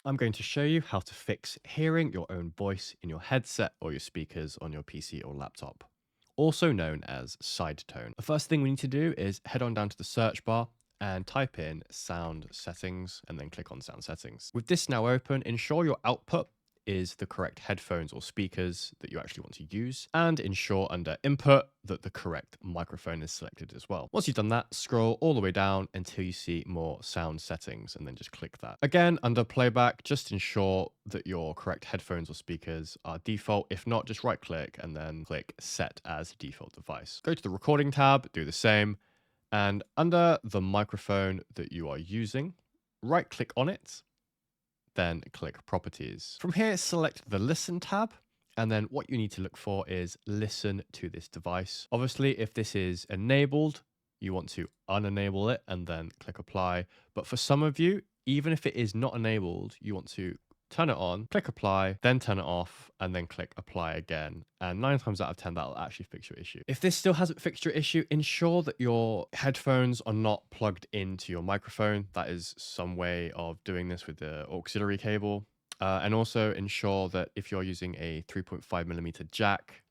I'm going to show you how to fix hearing your own voice in your headset or your speakers on your PC or laptop, also known as sidetone. The first thing we need to do is head on down to the search bar and type in sound settings and then click on sound settings. With this now open, ensure your output is the correct headphones or speakers that you actually want to use, and ensure under input that the correct microphone is selected as well. Once you've done that, scroll all the way down until you see more sound settings and then just click that. Again, under playback, just ensure that your correct headphones or speakers are default. If not, just right click and then click set as default device. Go to the recording tab, do the same, and under the microphone that you are using, right click on it, then click properties. From here, select the listen tab. And then what you need to look for is listen to this device. Obviously, if this is enabled, you want to unenable it and then click apply. But for some of you, even if it is not enabled, you want to turn it on, click apply, then turn it off, and then click apply again. And 9 times out of 10, that'll actually fix your issue. If this still hasn't fixed your issue, ensure that your headphones are not plugged into your microphone. That is some way of doing this with the auxiliary cable. And also ensure that if you're using a 3.5mm jack,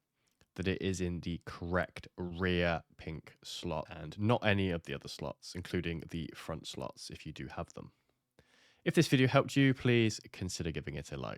that it is in the correct rear pink slot and not any of the other slots, including the front slots if you do have them. If this video helped you, please consider giving it a like.